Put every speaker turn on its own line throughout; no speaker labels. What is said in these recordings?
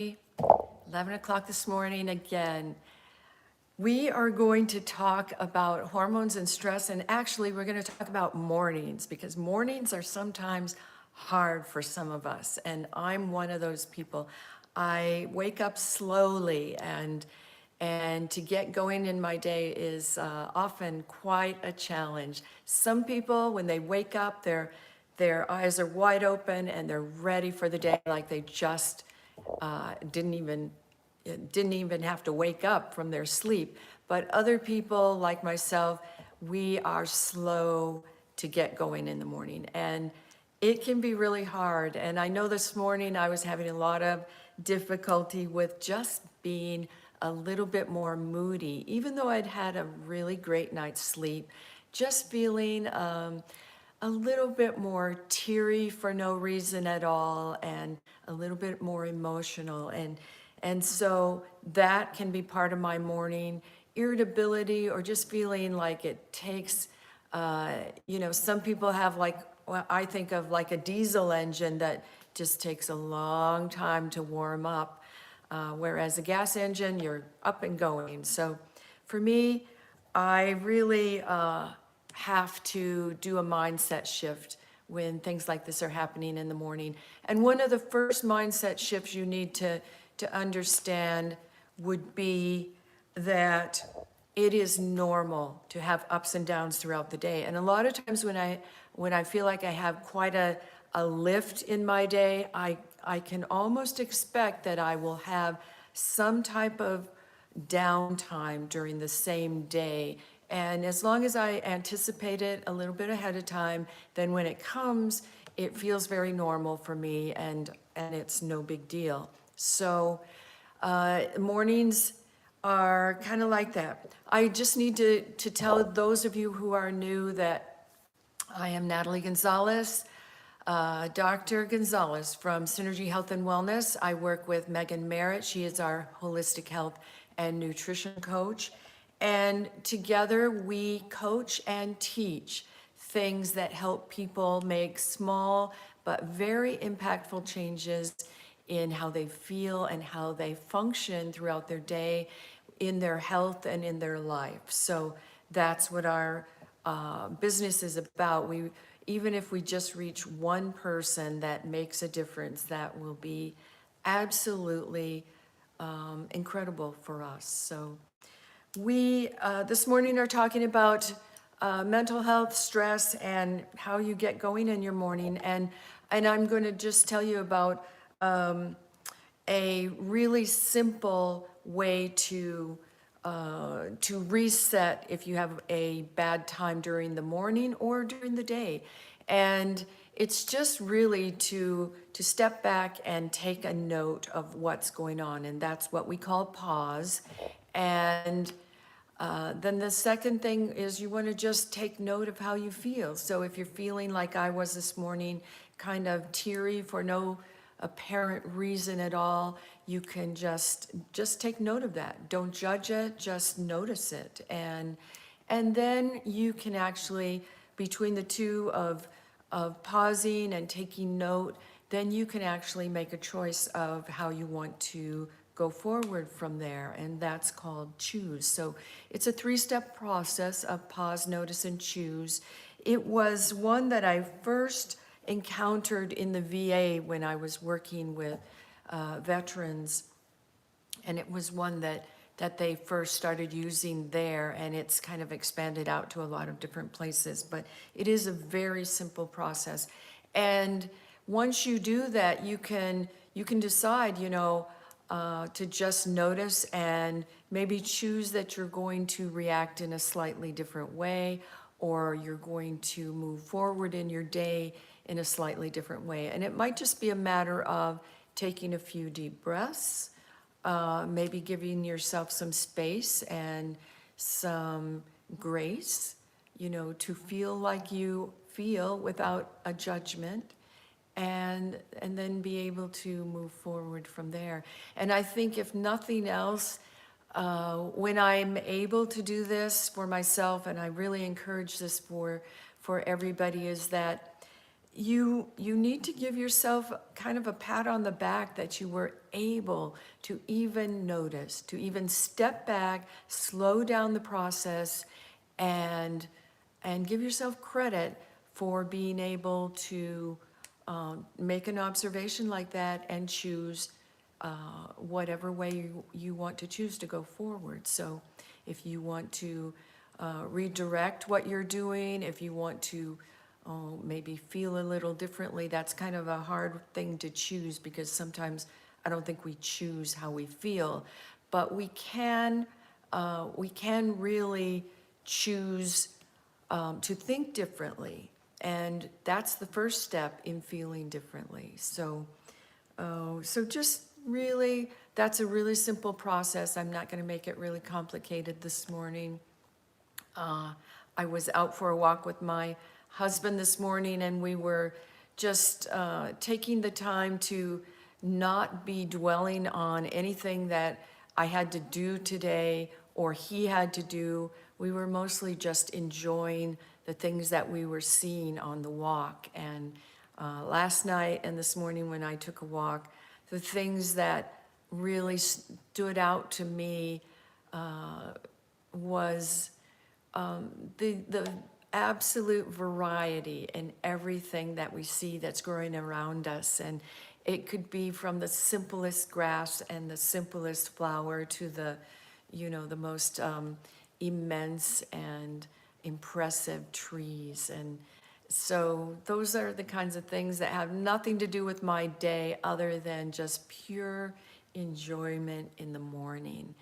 11 o'clock this morning again. We are going to talk about hormones and stress, and actually we're going to talk about mornings because mornings are sometimes hard for some of us, and I'm one of those people. I wake up slowly, and to get going in my day is often quite a challenge. Some people, when they wake up, their eyes are wide open and they're ready for the day, like they just didn't even have to wake up from their sleep. But other people like myself, we are slow to get going in the morning, and it can be really hard. And I know this morning I was having a lot of difficulty with just being a little bit more moody, even though I'd had a really great night's sleep, just feeling a little bit more teary for no reason at all, and a little bit more emotional. And so that can be part of my morning. Irritability, or just feeling like it takes, some people have, like, well, I think of like a diesel engine that just takes a long time to warm up, whereas a gas engine, you're up and going. So for me, I really have to do a mindset shift when things like this are happening in the morning. And one of the first mindset shifts you need to understand would be that it is normal to have ups and downs throughout the day. And a lot of times when I feel like I have quite a lift in my day, I can almost expect that I will have some type of downtime during the same day. And as long as I anticipate it a little bit ahead of time, then when it comes, it feels very normal for me, and it's no big deal. So mornings are kind of like that. I just need to tell those of you who are new that I am Natalie Gonzalez, Dr. Gonzalez from Synergy Health and Wellness. I work with Megan Merritt. She is our holistic health and nutrition coach. And together we coach and teach things that help people make small but very impactful changes in how they feel and how they function throughout their day, in their health and in their life. So that's what our business is about. Even if we just reach one person that makes a difference, that will be absolutely incredible for us. So we this morning are talking about mental health, stress, and how you get going in your morning. And I'm going to just tell you about a really simple way to reset if you have a bad time during the morning or during the day. And it's just really to step back and take a note of what's going on, and that's what we call pause. And then the second thing is you want to just take note of how you feel. So if you're feeling like I was this morning, kind of teary for no apparent reason at all, you can just take note of that. Don't judge it, just notice it. And then you can actually, between the two of pausing and taking note, then you can actually make a choice of how you want to go forward from there, and that's called choose. So it's a 3-step process of pause, notice, and choose. It was one that I first encountered in the VA when I was working with veterans, and it was one that they first started using there, and it's kind of expanded out to a lot of different places. But it is a very simple process, and once you do that, you can decide, to just notice and maybe choose that you're going to react in a slightly different way, or you're going to move forward in your day in a slightly different way. And it might just be a matter of taking a few deep breaths, maybe giving yourself some space and some grace, to feel like you feel without a judgment, and then be able to move forward from there. And I think if nothing else, when I'm able to do this for myself, and I really encourage this for everybody, is that you need to give yourself kind of a pat on the back that you were able to even notice, to even step back, slow down the process, and give yourself credit for being able to make an observation like that and choose whatever way you want to choose to go forward. So if you want to redirect what you're doing, if you want to maybe feel a little differently, that's kind of a hard thing to choose, because sometimes I don't think we choose how we feel, but we can really choose to think differently. And that's the first step in feeling differently. So just really, that's a really simple process. I'm not going to make it really complicated this morning. I was out for a walk with my husband this morning, and we were just taking the time to not be dwelling on anything that I had to do today or he had to do. We were mostly just enjoying the things that we were seeing on the walk. And last night and this morning when I took a walk, the things that really stood out to me was the absolute variety in everything that we see that's growing around us. And it could be from the simplest grass and the simplest flower to the, the most immense and impressive trees. And so those are the kinds of things that have nothing to do with my day other than just pure enjoyment in the morning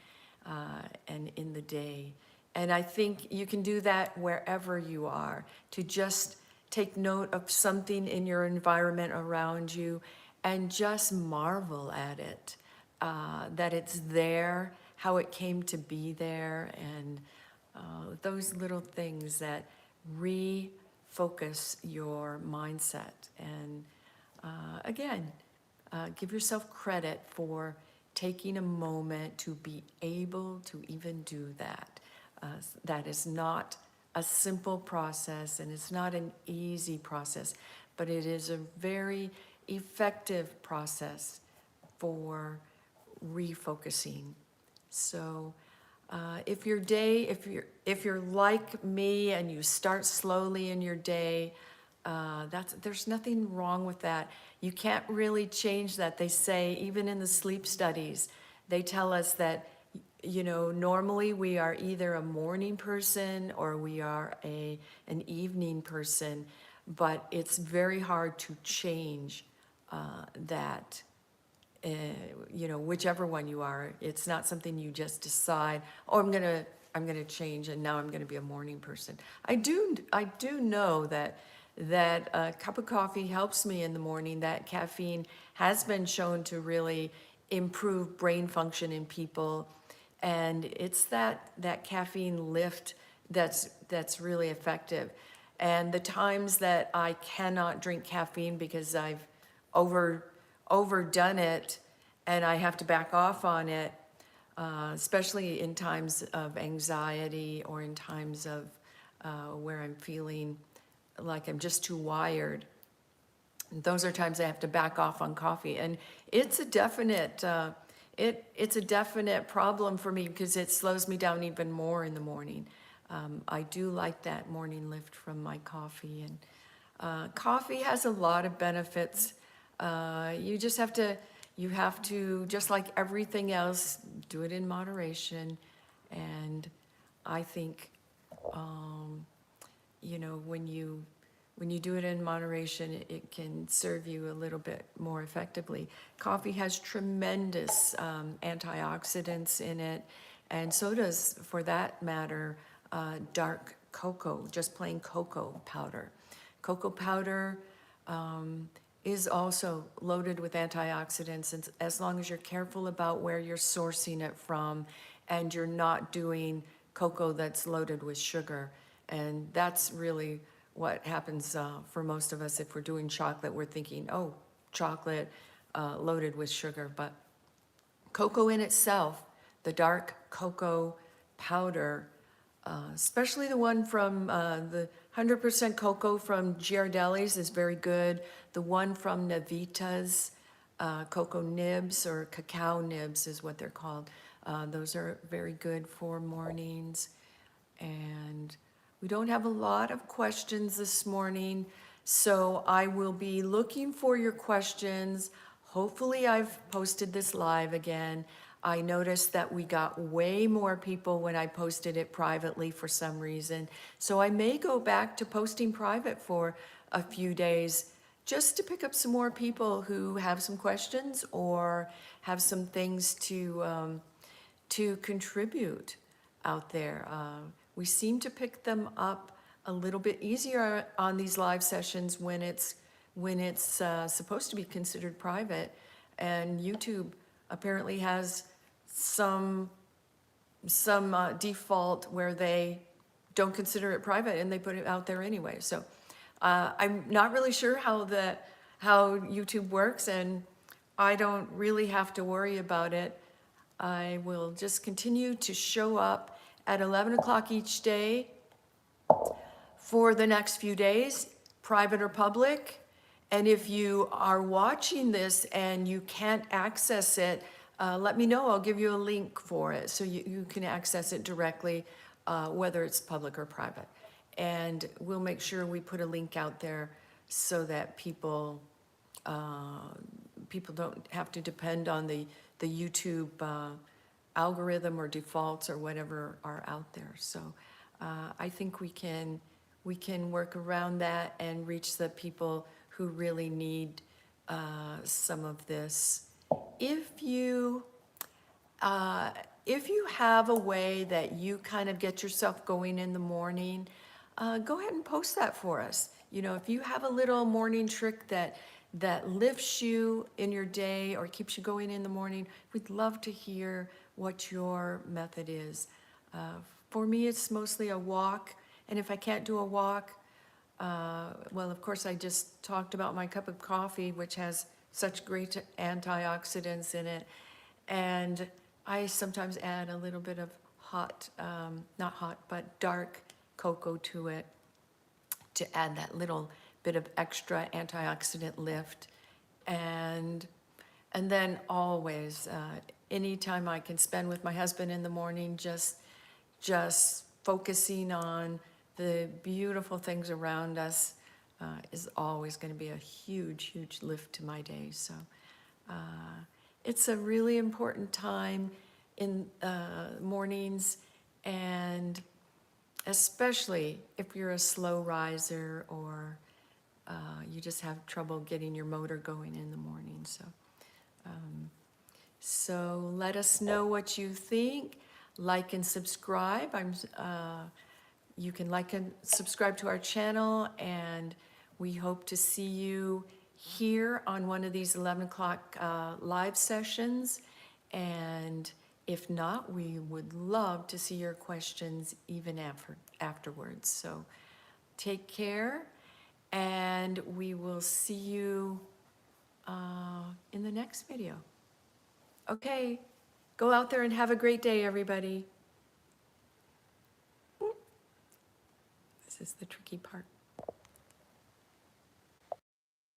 and in the day. And I think you can do that wherever you are, to just take note of something in your environment around you and just marvel at it, that it's there, how it came to be there, and those little things that refocus your mindset. And again, give yourself credit for taking a moment to be able to even do that. That is not a simple process, and it's not an easy process, but it is a very effective process for refocusing. So if you're like me and you start slowly in your day, there's nothing wrong with that. You can't really change that. They say, even in the sleep studies, they tell us that, normally we are either a morning person or we are an evening person, but it's very hard to change that. Whichever one you are, it's not something you just decide, oh, I'm gonna change and now I'm gonna be a morning person. I do know that a cup of coffee helps me in the morning. That caffeine has been shown to really improve brain function in people, and it's that caffeine lift that's really effective. And the times that I cannot drink caffeine because I've overdone it and I have to back off on it, especially in times of anxiety or in times of where I'm feeling like I'm just too wired. Those are times I have to back off on coffee, and it's a definite it's a definite problem for me because it slows me down even more in the morning. I do like that morning lift from my coffee, and coffee has a lot of benefits. You have to, just like everything else, do it in moderation. And I think, when you do it in moderation, it can serve you a little bit more effectively. Coffee has tremendous antioxidants in it, and so does, for that matter, dark cocoa, just plain cocoa powder. Cocoa powder is also loaded with antioxidants, and as long as you're careful about where you're sourcing it from and you're not doing cocoa that's loaded with sugar. And that's really what happens for most of us. If we're doing chocolate, we're thinking, oh, chocolate loaded with sugar. But cocoa in itself, the dark cocoa powder, especially the one from the 100% cocoa from Giardelli's is very good. The one from Navita's, cocoa nibs or cacao nibs is what they're called. Those are very good for mornings. And we don't have a lot of questions this morning, so I will be looking for your questions. Hopefully I've posted this live again. I noticed that we got way more people when I posted it privately for some reason. So I may go back to posting private for a few days just to pick up some more people who have some questions or have some things to contribute out there. We seem to pick them up a little bit easier on these live sessions when it's supposed to be considered private, and YouTube apparently has some default where they don't consider it private and they put it out there anyway. So I'm not really sure how YouTube works, and I don't really have to worry about it. I will just continue to show up at 11 o'clock each day for the next few days, private or public. And if you are watching this and you can't access it, let me know. I'll give you a link for it so you can access it directly, whether it's public or private. And we'll make sure we put a link out there so that people don't have to depend on the YouTube algorithm or defaults or whatever are out there. So I think we can work around that and reach the people who really need some of this. If you have a way that you kind of get yourself going in the morning, go ahead and post that for us. You know, if you have a little morning trick that lifts you in your day or keeps you going in the morning, we'd love to hear what your method is. For me, it's mostly a walk, and if I can't do a walk, well, of course, I just talked about my cup of coffee, which has such great antioxidants in it, and I sometimes add a little bit of hot, not hot, but dark cocoa to it to add that little bit of extra antioxidant lift. And then always, anytime I can spend with my husband in the morning, just focusing on the beautiful things around us is always going to be a huge lift to my day. So it's a really important time in mornings, and especially if you're a slow riser or you just have trouble getting your motor going in the morning. So let us know what you think. Like and subscribe. You can like and subscribe to our channel, and we hope to see you here on one of these 11 o'clock live sessions. And if not, we would love to see your questions even afterwards. So take care, and we will see you in the next video. Okay, go out there and have a great day, everybody. This is the tricky part.